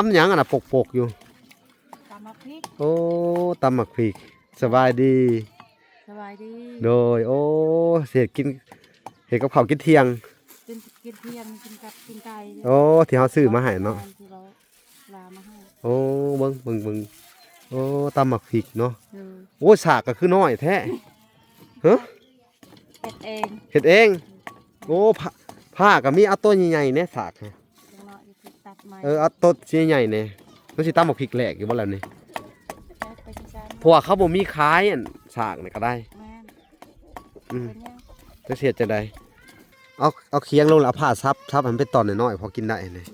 ตำหยังอ่ะนะปกอยู่ตำมะพริกโอ้ตำหมักพริกสบายดีสบายดีโดยโอ้เสียกินเห็ดกับข้าวกินเที่ยงกินเที่ยงกินกับกินไก่โอ้ที่เขาซื้อมาให้เนาะที่เราลามาให้โอ้เบิ่งโอ้ตำหมักพริกเนาะโอ้สากก็คือน้อยแท้ฮะเฮ็ดเองเห็ดเองโอ้ผ้าก็มีเอาต้นใหญ่ๆเนี่ยสากเอาต้นใหญ่ๆเนี่ยต้องสิตำหมักพริกแหลกอยู่บ่แล้วนี่เพราะว่าเขาบ่มีขายอันสากนี่ก็ได้จะเสียจะได้เอาเคียงลงแล้วเอาผ้าซับมันเป็นตอนน้อยๆพอกินได้เลย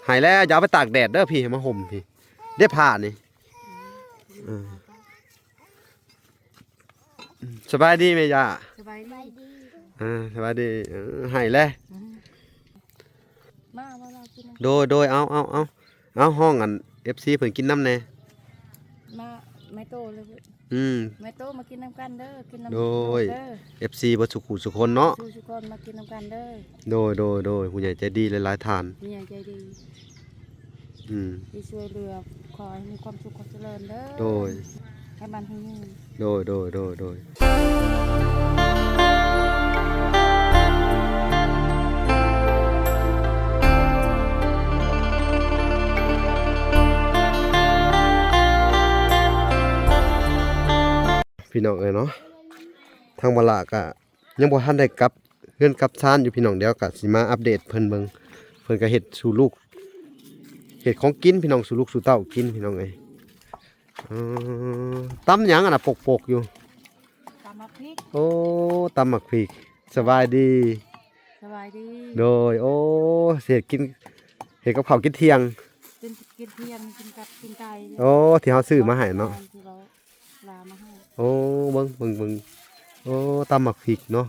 หายแล้วอย่าเอาไปตากแดดเด้อพี่ให้มาห่มพี่ได้ผ้านี่สบายดีไหมย่าสบายดีสบายดีหายแล้วมาเรากินโดยเอาห้องอัน FC เพิ่นกินน้ำแน่มาไม่โตเลยไม่โตมากินน้ำกันเด้อกินน้ำโดย FC บ่สุขุสุคนเนาะสุคนมากินน้ำกันเด้อโดยผู้ใหญ่ใจดีหลายๆทานผู้ใหญ่ใจดีที่ช่วยเหลือขอให้มีความสุขความเจริญเด้อโดยให้บ้านให้ยืนโดยพี่น้องเนาะทางบลากะยังบ่ทันได้กลับเฮือนกลับชานอยู่พี่น้องเดียวกะสิมาอัปเดตเพิ่นเบิ่งเพิ่นก็เฮ็ดสู่ลูกเฮ็ดของกินพี่น้องสู่ลูกสู่เต้ากินพี่น้องเอ้ยตำหยังอ่ะนะปกอยู่ตำมะพริกโอ้ตำหมักพริกสบายดีสบายดีโดยโอ้เสียกินเฮ็ดกับข้าวกินเที่ยงกินเที่ยงกินกับกินไก่โอ้ที่เขาซื้อมาให้เนาะที่เราลามาให้โอ้เบิ่งโอ้ตำหมักพริกเนาะ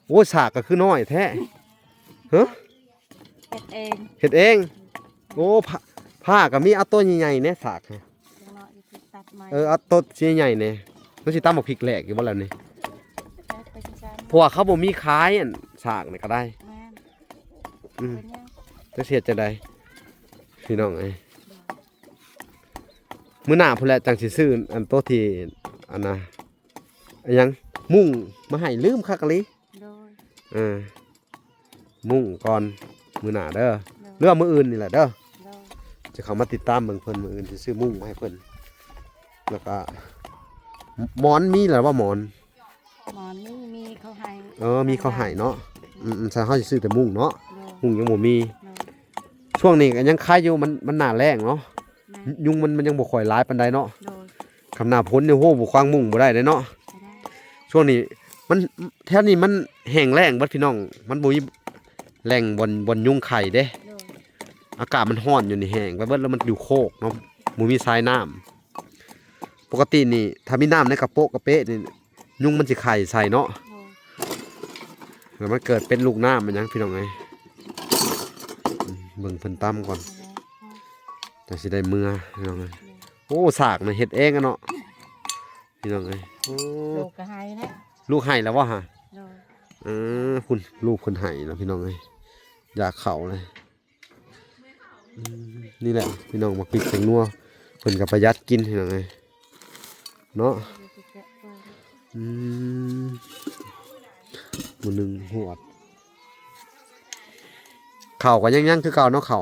โอ้สากก็คือน้อยแท้ฮะเห็ดเองโอ้ผ้าก็มีเอาต้นใหญ่ๆเนี่ยสากเอาต้นใหญ่ๆเนี่ยต้องสิตำหมักพริกแหลกอยู่บ่แล้วนี่เพราะว่าเขาบ่มีขายอันสากนี่ก็ได้จะเสียจะได้พี่น้องไอ้มื้อหน้าพุ่นแหละจังสิซื้ออันโตที่อันน่ะยังมุ่งมาให้ลืมคักลิมุ่งก่อนมื้อหน้าเด้อเรื่องมื้ออื่นนี่แหละเด้อจะเข้ามาติดตามเบิ่งเพิ่นมื้ออื่นสิซื้อมุ่งมาให้เพิ่นแล้วก็หมอนมีหรือว่าหมอนนี่มีเขาให้มีเขาให้เนาะใช่เขาสิซื้อแต่มุ่งเนาะมุ่งยังบ่มีช่วงนี้ก็ยังคายอยู่มันหน้าแล้งเนาะยุงมันยังบ่ค่อยร้ายปานใดเนาะคำหน้าพ้นเนี่ยโหบ่ควางมุ่งบ่ได้เนาะช่วงนี้มันแถวนี้มันแห้งแล้งบัดพี่น้องมันบ่มีแหล่งบนยุงไข่เด้อากาศมันร้อนอยู่นี่แห้งไปเบิดแล้วมันอยู่โคกเนาะบ่มีทรายน้ำปกตินี่ถ้ามีน้ำในกระโปะกระเป๊ะนี่ยุงมันสิไข่ใส่เนาะแล้วมันเกิดเป็นลูกน้ำมันยังพี่น้องไงเบิ่งเพิ่นตำก่อนแต่สิได้เมื่อพี่น้องไงโอ้สากน่ะเฮ็ดเองอะเนาะพี่น้องไงลูกก็ให้นะลูกให้แล้ววะฮะคุณลูกคนให้แล้วพี่น้องไงอยากเข่าเลยนี่แหละพี่น้องมาปิดเสียงนัวเพิ่นกับประหยัดกินพี่น้องไงเนาะมือหนึ่งหวดเข่าก็ยังคือเก่าเนาะเข่า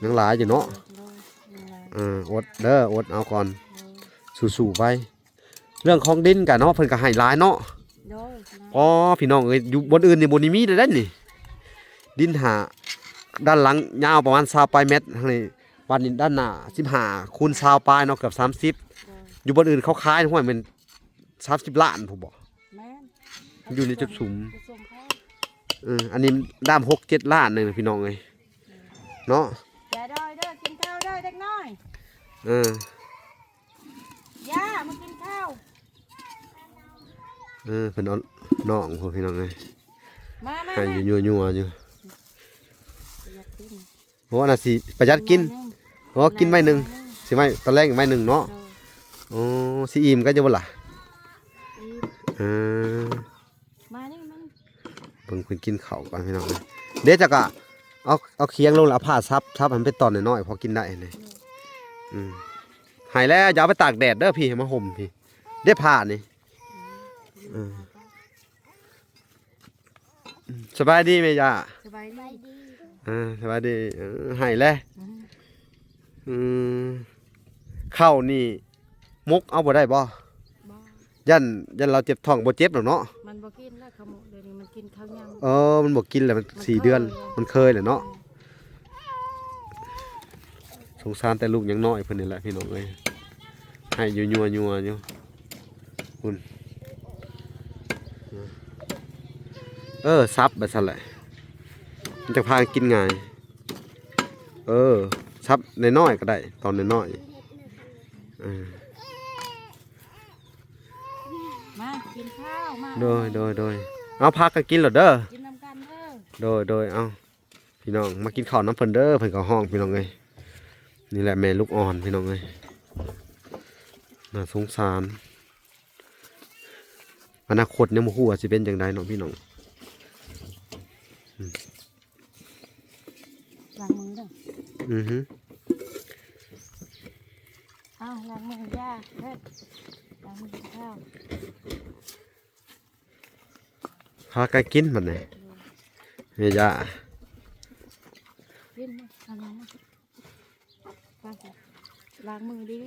ยังหลายอยู่เนาะอดเด้ออดเอาก่อนสู่ไปเรื่องของดินกันเนาะเพิ่นก็ให้หลายเนาะอ๋อพี่น้องเอ้ยอยู่บนอื่นนี่บนนี้มีได้นี่ดินหาด้านหลังยาวประมาณ20 ปลายเมตรทางนี้วันนี้ด้านหน้า15 คูณ20 ปลายเนาะเกือบ30อยู่บนอื่นเขาขายห้วยมัน30 ล้านผมบอกอยู่ในจุดสูงอันนี้ด้าม6-7 ล้านเลยพี่น้องเอ้ยเนาะอย่าด้อยเด้อกินข้าวเด้อเด็กน้อยย่ามากินข้าวเป็นน้องพวกพี่น้องเลยให้อยู่อยู่เพราะว่าน่ะสิประหยัดกินเพราะกินไม่หนึ่งสิไม่ตอนแรกไม่หนึ่งเนาะโอ้สิอิ่มก็จะบ่ล่ะมานี่เพิ่งกินข้าวก่อนพี่น้องเลยเดี๋ยวจะกะ เอาเคียงลงแล้วเอาผ้าซับมันเป็นตอนน้อยๆพอกินได้นี่หายแล้วอย่าเอาไปตากแดดเด้อพี่มาห่มพี่ได้ผ้านี่สบายดีไหมย่า สบายดี สบายดีหายแล้วข้าวนี่มุกเอาบ่ได้บ่ บ่ ยันเราเจ็บท้องบ่เจ็บหรอกเนาะ มันบ่กินแล้วขโมยเดี๋ยวนี้มันกินข้าวยำ มันบ่กินแล้วมัน4 เดือนมันเคยแหละเนาะสงสารแต่ลูกยังน้อยเพิ่นนี่แหละพี่น้องเอ้ยให้อยู่ยัวอยู่คุณซับแบบซั่นแหละมันจะพากินง่ายซับน้อยๆก็ได้ตอนน้อยๆ มากินข้าวมา โดยเอาพักกันกินหรอเด้อ กินน้ำกันเด้อ โดยเอาพี่น้องมากินข้าวน้ำเพิ่นเด้อเพิ่นก็ห้องพี่น้องเอ้ยนี่แหละแม่ลูกอ่อนพี่น้องเอ้ยน่าสงสารอนาคตเนี่ยบ่ฮู้ว่าสิเป็นจังไดเนาะพี่น้อง ล้างมือเด้อ อือฮึ อ้าวล้างมือย่าเฮ็ดล้างมือกินข้าว พากันกินบัดนี้แม่ย่า กินมาทำมาไปล้างมือดี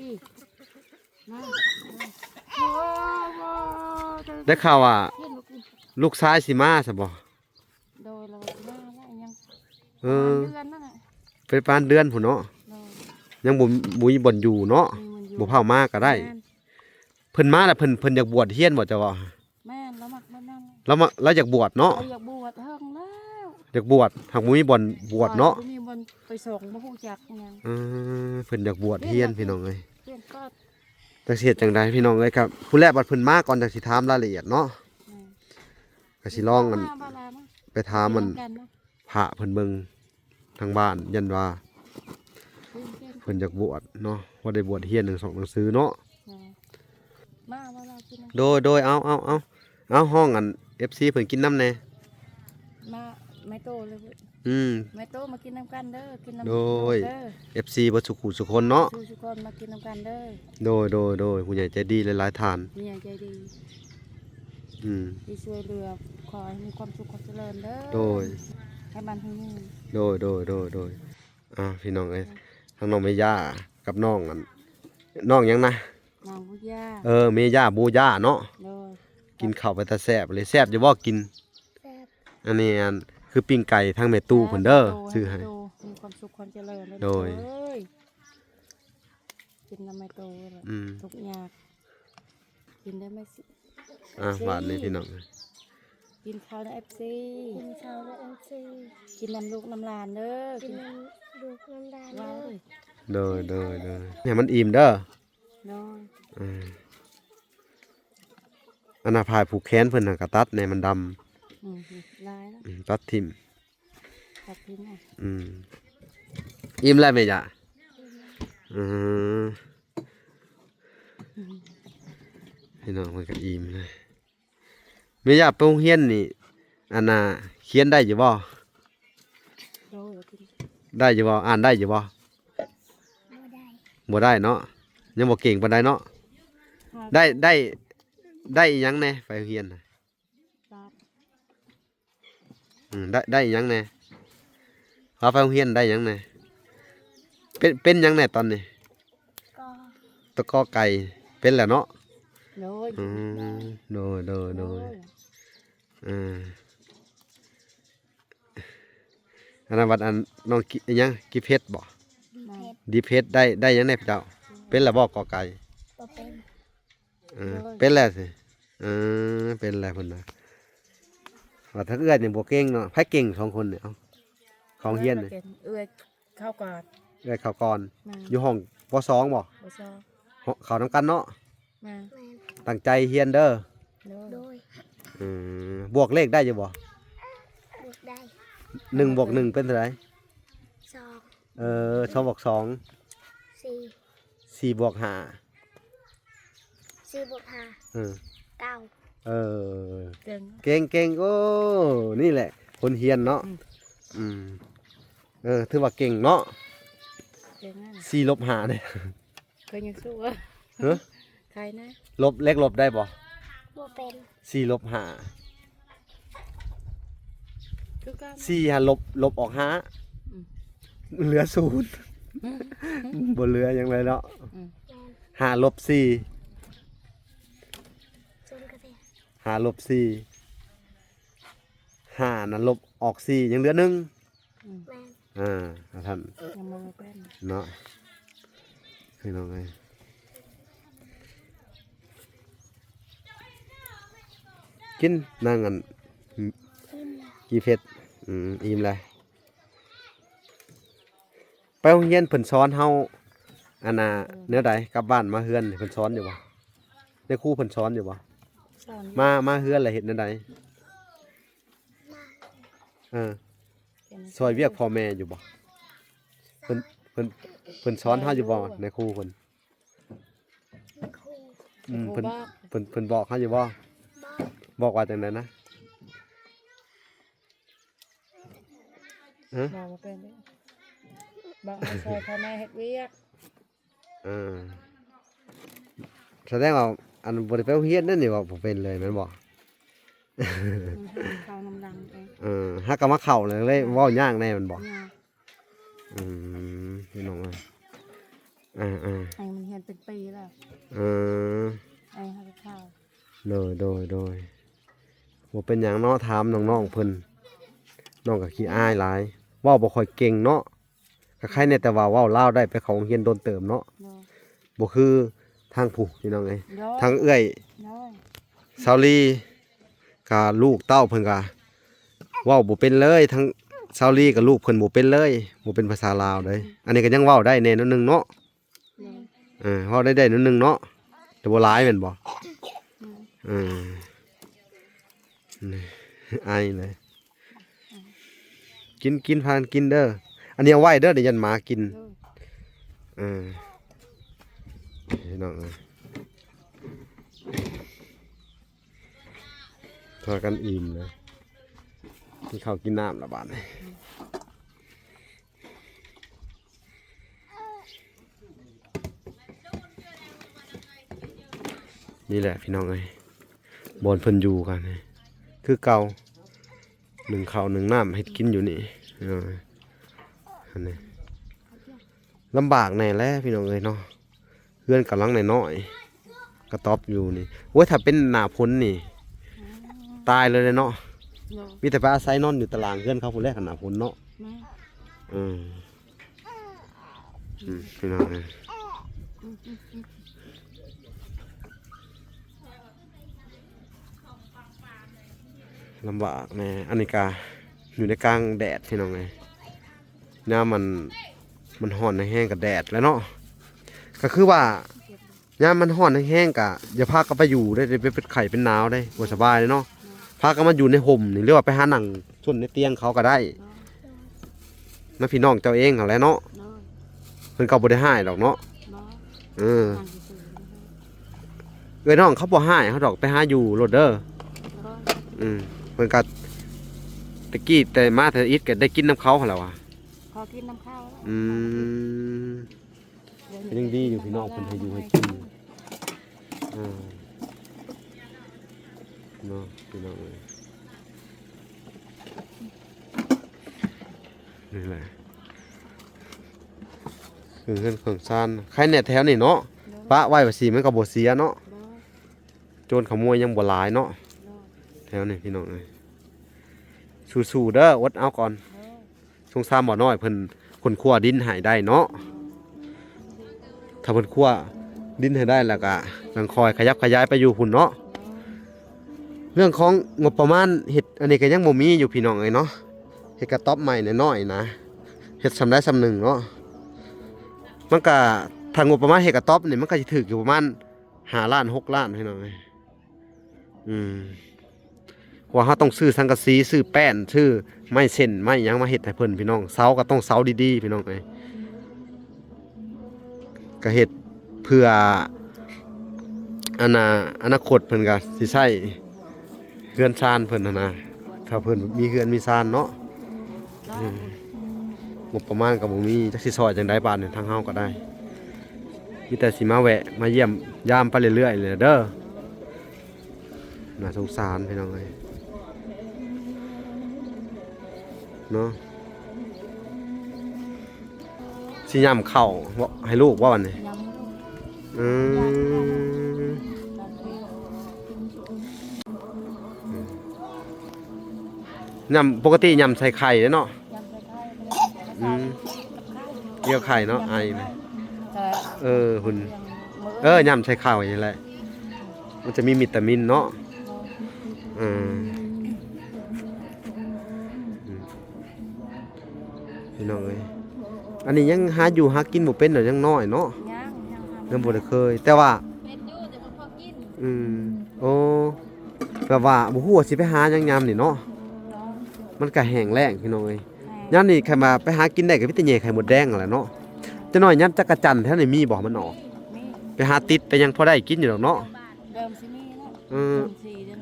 มาว้าว ได้ข่าวว่า เฮ็ดลูกนี่ ลูกชายสิมาซะบ่ โดยเรามาแล้วยัง เออ เดือนนั่นแหละ ไปปานเดือนพุ่นเนาะ โดย ยังบ่มีบ่อนอยู่เนาะ มีมันอยู่ บ่เผามาก็ได้ แม่น เพิ่นมาแล้วเพิ่นอยากบวชเฮียนบ่เจ้าว่า แม่นแล้วมักมันนั่น เราอยากบวชเนาะ เราอยากบวชเฮิงแล้ว อยากบวชหากบ่มีบ่อนบวชเนาะ บ่มีบนไปส่งบ่ฮู้จักอิหยัง เพิ่นอยากบวชเฮียนพี่น้องเอ้ย เพื่อนก็ จักสิเฮ็ดจังไดพี่น้องเอ้ยครับผู้แรกบัดเพิ่นมาก่อนจักสิถามรายละเอียดเนาะก็สิลองกัน มาลามา ไปถามมัน กันนะ พระเพิ่นเบิ่งทางบ้านยันว่า เพื่อนเพื่อน เพิ่นอยากบวชเนาะว่าได้บวชเฮียนหนังสองหนังสือเนาะ มาลากินน้ โดยเอาห้องอัน FC เพิ่นกินน้ำแน่ ำมาไม่โตเลยเว้ย อืม ไม่โตมากินน้ำกันเด้อกินน้ำ โดย เด้อ FC บ่สุขุสุคนเนาะ สู้ทุกคนมากินน้ำกันเด้อ โดยผู้ใหญ่ใจดีหลายๆทาน มีใหญ่ใจดี อืม ที่ช่วยเหลือขอให้มีความสุขความเจริญเด้อ โดย ให้มันให้ยืน โดยพี่น้องเอ้ยทางน้องเมย่ากับน้องอันน้องหยังนะ นางพุทธย่า เมย่าบูย่าเนาะ โดย กินข้าวไปแตะแซ่บเลยแซ่บจะบ่กิน อันนี้อันคือปิ้งไก่ทางแม่ตู้เพิ่นเด้อซื้อให้ โตมีความสุขความเจริญเด้อ โดย เอ้ยกินน้ำไม่โตเลย อืม ทุกอย่างกินได้ไหมสิ หวานนี่พี่น้อง กินข้าวในFC กินข้าวใน FC กินน้ำลูกน้ำหลานเด้อกินน้ำลูกน้ำหลานเด้อ โดยเนี่ยมันอิ่มเด้อ น้อย อืมอันน่ะพายผูกแขนเพิ่นน่ะก็ตัดในมันดำ ลายแล้ว ตัดทิ่ม ตัดทิ้งอ่ะ อิ่มแล้วแม่ย่าพี่น้องมันก็อิ่มเลยแม่ย่าไปโรงเรียนนี่อันน่ะเขียนได้อยู่บ่ โดยกิน ได้อยู่บ่อ่านได้อยู่บ่บ่ได้เนาะยังบ่เก่งปานใดเนาะได้อีหยังแหน่ไปโรงเรียนน่ะ ตัด ได้อีหยังแหน่พาไปโรงเรียนได้อีหยังแหน่เป็นหยังแหน่ตอนนี้ ก็ ตะกอไก่เป็นแล้วเนาะ โดย โดยอันนั้นวัดอันน้องอิหยังกิเพชรบ่ มา ดีเพชรได้หยังแหน่พระเจ้าเป็นแล้วบ่กอไก่ ก็เป็น เป็นแล้วสิเป็นแล้วพุ่นน่ะว่าถ้าเอื้อนนี่บ่เก่งเนาะไผเก่งสองคนเนี่ยเอาของเฮียนนี่ เอื้อยเข้าวกอด เอื้อยเข้าก่อน มา อยู่ห้องป .2 บ่ บ่ชอบ เข้านํกันเนาะ มา ตั้งใจเฮียนเด้อ โดย บวกเลขได้อยู่บ่ บวกได้ 1 บวก 1เป็นเท่าไหร่ สอง 2บวก2 สี่ 4บวก5 สี่บวกห้า เออ เก้า เออ เก่ง เก่งโอ้นี่แหละคนเฮียนเนาะอืม ถือว่าเก่งเนาะ เก่งนั่น 4 ลบ 5เนี่ย เคยยังสู้อ่ะ เฮ้อ ใครนะ ลบเลขลบได้บ่ บ่เป็น 4 ลบ คือกัน 5 4หาลบออก5เหลือ0บ่เหลือหยังเลยเนาะ แม่น 5 ลบ 4 จนกระเทียม 5 ลบ 4 5นั้นลบออก4ยังเหลือ1 แม่น ท่าน ยังบ่เป็น เนาะพี่น้องเอ้ยกินนั่งกัน อิ่มแล้ว กี่เฟสอิ่มเลยไปโรงเรียนเพิ่นสอนเฮาอันน่ะแนวใดกลับบ้านมาเฮือนเพิ่นสอนอยู่บ่ได้ครูเพิ่นสอนอยู่บ่ สอน มาเฮือนแล้วเฮ็ดแนวใดเออซอยเวียกพ่อแม่อยู่บ่เพิ่นเพิ่นเพิ่นสอนเฮาอยู่บ่ในครูเพิ่น ครู เพิ่นเพิ่นบอกเฮาอยู่บ่ บอก บอกว่าจังไดนะฮะ บอกว่าเป็นเด้อบอกให้ซอยพ่อแม่เฮ็ดเวียก แสดงว่าอันบ่ได้ไปโรงเรียนนั่นนี่ว่าบ่เป็นเลยแม่นบ่ ข้าวน้ำดังเอง ฮักก็มาเข้าเลยเว้ายากแน่แมันบ่ เนี่ย พี่น้องเอ้ยไอ้มันเฮียนเป็นปีแล้ว เออ ไอ้ฮักข้าว โดยบ่เป็นหยังเนาะถามน้องๆเพิ่นน้องก็ขี้อายหลายเว้าบ่ค่อยเก่งเนาะก็ใครแน่แต่ว่าเว้าลาวได้ไปเข้าโรงเรียนโดนเติมเนาะ โดย บ่คือทางผู้พี่น้องเอ้ย โดย ทางเอื้อย โดย ซาลีกับลูกเต้าเพิ่นก็เว้าบ่เป็นเลยทั้งซาลีกับลูกเพิ่นบ่เป็นเลยบ่เป็นภาษาลาวเลยอันนี้ก็ยังเว้าได้แน่นิดนึงเนาะ โดย เว้าได้นิดนึงเนาะแต่บ่หลายแม่นบ่นี่อายเลยกินพานกินเด้ออันนี้เอาไว้เด้อเดี๋ยวยันหมากิน โดย พี่น้องเอ้ยพากันอิ่มเลยกินข้าวกินน้ำละบาดนี่นี่แหละพี่น้องเอ้ยบอนเพิ่นอยู่กันนี่คือเก่าหนึ่งข้าวหนึ่งน้ำให้กินอยู่นี่พี่น้องเอ้ยอันนี้ลำบากแน่แหล้วพี่น้องเอ้ยเนาะเพื่อนกำลังน้อยๆกระต๊อบอยู่นี่โอ้ยถ้าเป็นหน้าพ้นนี่ตายเลยเนาะ โดย มีแต่ไปอาศัยนอนอยู่ตารางเพื่อนเขาคนแรกขนาดพ้นเนาะ แม่ พี่น้องเอ้ยลำบากแน่อันนี้กาอยู่ในกลางแดดพี่น้องเอ้ยน้ำมันห่อนแห้งกับแดดแล้วเนาะก็คือว่าย่ามมันห่อนแห้งกะอย่าพากันไปอยู่ได้ไปเป็นไข่เป็นหนาวได้บ่สบายเลยเนาะพากันมาอยู่ในห่มนี่หรือว่าไปหาหนังส่วนในเตียงเขาก็ได้นะพี่น้องเจ้าเองเอาแหล้วเนาะ โดย เพิ่นก็บ่ได้ให้ดอกเนาะ บ่ เออ นั่งซื่อ เอ้ยน้องเขาบ่ให้เขาดอกไปหาอยู่โลดเด้อ ๆโดย เพิ่นก็ตะกี้แต่มาแต่อิดก็ได้กินน้ำเขาหั่นแหละว่ะ ขอกินน้ำข้าวแล้ว ยังดีอยู่พี่น้องเพิ่นให้อยู่ให้กินเนาะพี่น้องเอ้ยนี่แหละคือเงินของซานใครเนี่ยแถวนี่เนาะปะไว้ว่าสิมันก็บ่เสียเนาะ โดย โจรขโมยยังบ่หลายเนาะ โดย แถวนี่พี่น้องเอ้ยสู้ๆเด้ออดเอาก่อน โดย สงสารบ่น้อยเพิ่นคนคั่วดินให้ได้เนาะถ้าเพิ่นคั่วดินให้ได้แล้วก็ยังคอยขยับขยายไปอยู่พุ่นเนาะเรื่องของงบประมาณเฮ็ดอันนี้ก็ยังบ่มีอยู่พี่น้องเอ้ยเนาะเฮ็ดกระต๊อบใหม่น้อยๆนะเฮ็ดสำได้สำหนึ่งเนาะมันก็ถ้างบประมาณเฮ็ดกระต๊อบนี่มันก็สิถึกอยู่ประมาณ5ล้าน6ล้านพี่น้องเอ้ยว่าเราต้องซื้อสังกะสีซื้อแป้นซื้อไม้เส้นไม้หยังมาเฮ็ดให้เพิ่นพี่น้องเสาก็ต้องเสาดีๆพี่น้องเอ้ยก็เฮ็ดเพื่ออนาคตเพิ่นก็สิใช้เฮือนชานเพิ่นน่ะนะถ้าเพิ่นมีเฮือนมีชานเนาะ โดย งบประมาณก็บ่มีจักสิซอยจังได๋บาดนี่ทางเฮาก็ได้มีแต่สิมาแวะมาเยี่ยมยามไปเรื่อยๆเลยเด้อน่าสงสารพี่น้องเอ้ยเนาะสิย่ำข้าวบ่ให้ลูกว่าวันนี้ ยังไม่รู้ อืม ตอนนี้ ย่ำปกติย่ำใส่ไข่เด้อเนาะ ยังไม่ได้ อืม กับข้าว เกี่ยวไข่เนาะไอนะ แต่ หุ่น ยังมื้ ย่ำใส่ข้าวอย่างนี้แหละมันจะมีวิตามินเนาะอืมพี่น้องเอ้ยอันนี้ยังหาอยู่หากินบ่เป็นเด้อยังน้อยเนาะ ยัง ยังบ่ได้เคย แต่ว่า เป็นอยู่แต่บ่พอกิน โอ้แบบว่าบ่ฮู้ว่าสิไปหาหยังยามนี่เนาะ เนาะ มันก็แห้งแล้งพี่น้องเอ้ย แม่ ยามนี้ใครมาไปหากินได้ก็มีแต่แหน่ไข่หมดแดงนั่นแหละเนาะจะน้อยยามจักรจันทร์แถวนี้มีบ่มันออก มี ไปหาติดไปยังพอได้กินอยู่ดอกเนาะ เดิมสิมีเนาะ เออ เดิม4เดือ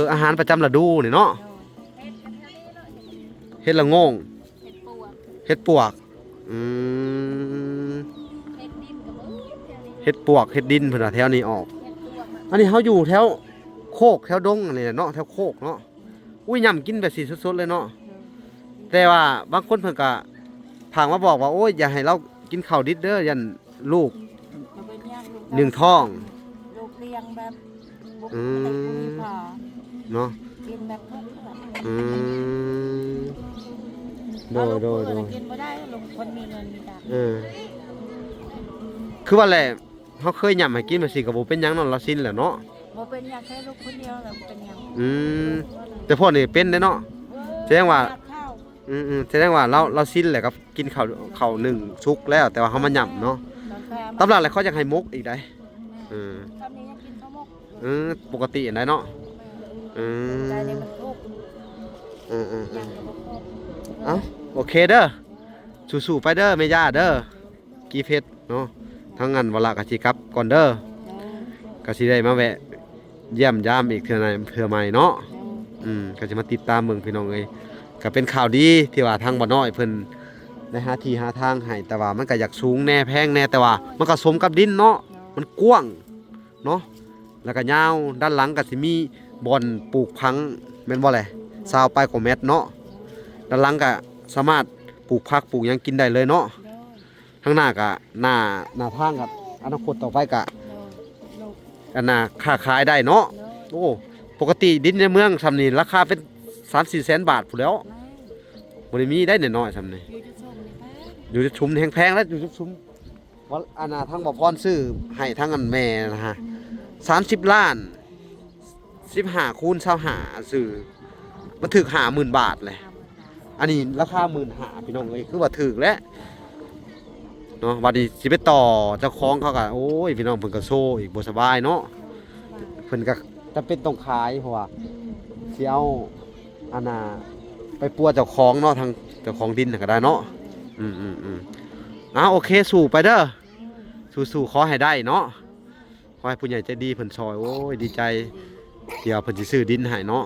น5 อาหารประจำฤดูนี่เนาะ เฮ็ดละโงง เฮ็ดปวก เฮ็ดปวกอืม เฮ็ดดินกับมือแถวนี้ เฮ็ดปวกเฮ็ดดินเพิ่นว่าแถวนี้ออก เฮ็ดปวกอะ อันนี้เฮาอยู่แถวโคกแถวดงอันนี้แหละเนาะแถวโคกเนาะอุ้ยย่ำกินแบบสิสดๆเลยเนาะแต่ว่าบางคนเพิ่นก็ผางมาบอกว่าโอ้ยอย่าให้เรากินข้าวดิบเด้อยันลูก มันเป็นย่างลูก หนึ่งท้อง ลูกเลี้ยงแบบบุก อื แต่ ม กุยผ่า เนาะ กินแบบพวกแบบ อืมโดย กินบ่ได้ลูกคนมีเงินมีตังค์ คือว่าแหละเฮาเคยย่ำให้กินแบบสิก็บ่เป็นหยังเนาะเราชินแหละเนาะ บ่เป็นอยากแค่ลูกคนเดียวแล้วเป็นหยัง อืมแต่พวกนี้เป็นเด้เนาะ แสดงว่า อยกข้าว แสดงว่าเราชินแหละกับกินข้าวหนึ่งชุกแล้วแต่ว่าเฮามาย่ำเนาะ ตอนแพ้ ตำราอะไรเขาอยากให้มกอีกได้ ตอนนี้ยังกินข้าวหมก ปกติอันใดเนาะอืม ใจเลยมันทุกข์ ยังกับบ่ครบ เอ้าโอเคเด้อสู้ๆไปเด้อแม่ย่าเด้อกี่เพชรเนาะทั้งนั้นเวลากะสิกลับก่อนเด้อ เ ก็สิได้มาแวะเยี่ยมยามอีกเทื่อใหม่เนาะ ดี๋ยว ก็จะมาติดตามเมืองพี่น้องเอ้ยก็เป็นข่าวดีที่ว่าทางบ่น้อยเพิ่นได้หาที่หาทางให้แต่ว่ามันก็อยากสูงแน่แพงแน่แต่ว่ามันก็สมกับดินเนาะมันกว้างเนาะแล้วก็ยาวด้านหลังก็สิมีบ่อนปลูกพังแม่นบ่แหละ20 ปลายกว่าเมตรเนาะด้านหลังก็สามารถปลูกผักปลูกหยังกินได้เลยเนาะ เดี๋ยว ข้างหน้าก็หน้าทางกับอนาคตต่อไปก็ ลูก อันน่ะค้าขายได้เนาะ เดี๋ยว โอ้ปกติดินในเมืองซำนี้ราคาเป็น 3-4 แสนบาทพู้นแหล้ว ไม่ บ่ได้มีได้น้อยๆซำนี้ อยู่จะส่งนี่แพ้อยู่ที่ชุมแพงๆแล้วอยู่ที่ชุมว่าอันน่ะทางบ่พรซื้อให้ทางอันแม่นะฮะ30 ล้าน15คูณ25ซื้อมันถึก 50,000 บาทเลยอันนี้ราคา 15,000พี่น้องเอ้ยคือว่าถึกแล้วเนาะบัดนี้สิไปต่อเจ้าของเขาก็โอ้ยพี่น้องเพิ่นก็โซอีกบ่สบายเนาะเพิ่นก็จำเป็นต้องขายเพราะว่าสิเอาอันน่ะไปปัวเจ้าของเนาะทางเจ้าของดินน่ะก็ได้เนาะโอเคสู้ไปเด้อสู้ๆขอให้ได้เนาะขอให้ผู้ใหญ่ใจดีเพิ่นซอยโอ้ยดีใจเดี๋ยวเพิ่นสิซื้อดินให้เนาะ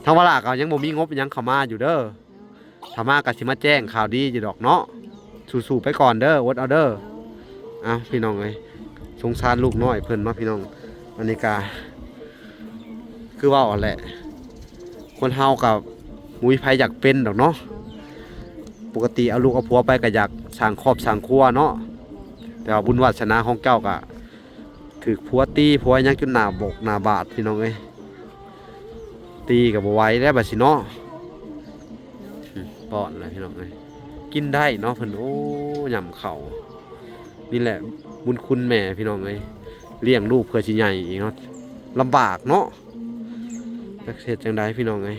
ทางว่าล่ะก็ยังบ่มีงบหยังเข้ามาอยู่เด้อถ้ามาก็สิมาแจ้งข่าวดีอยู่ดอกเนาะสู้ๆไปก่อนเด้ออดเอาเด้อพี่น้องเอ้ยสงสารลูกน้อยเพิ่นเนาะพี่น้องอันนี้ก็คือว่าอ่อนแหละคนเฮากับมุ้ยไผอยากเป็นดอกเนาะปกติเอาลูกเอาผัวไปก็อยากสร้างครอบสร้างครัวเนาะแต่ว่าบุญวาสนาของเจ้าก็ถูกผัวตีผัวยังจนหน้าบกหน้าบาดพี่น้องเอ้ยตีก็บ่ไหวแล้วบัดสิเนาะป้อนเลยพี่น้องเอ้ยกินได้เนาะเพิ่นโอ้ยำข้าวนี่แหละบุญคุณแม่พี่น้องเอ้ยเลี้ยงลูกเพื่อสิใหญ่อีกเนาะลำบากเนาะจักเฮ็ดจังไดพี่น้องเอ้ย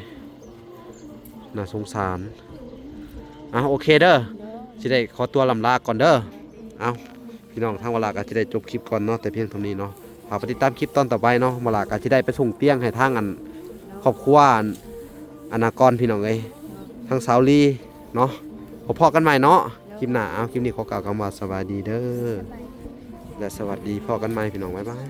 น่าสงสารโอเคเด้อสิได้ขอตัวลำลาก่อนเด้อพี่น้องทางเวลาก็สิได้จบคลิปก่อนเนาะแต่เพียงเท่านี้เนาะฝากไปติดตามคลิปตอนต่อไปเนาะเวลาก็สิได้ไปส่งเตียงให้ทางอันครอบครัวอานากรพี่น้องเอ้ยทางสาวลีเนาะพอกันใหม่เนาะคลิปหน้าคลิปนี้ขอกล่าวคำว่าสวัสดีเด้อและสวัสดีพอกันใหม่พี่น้องบ๊ายบาย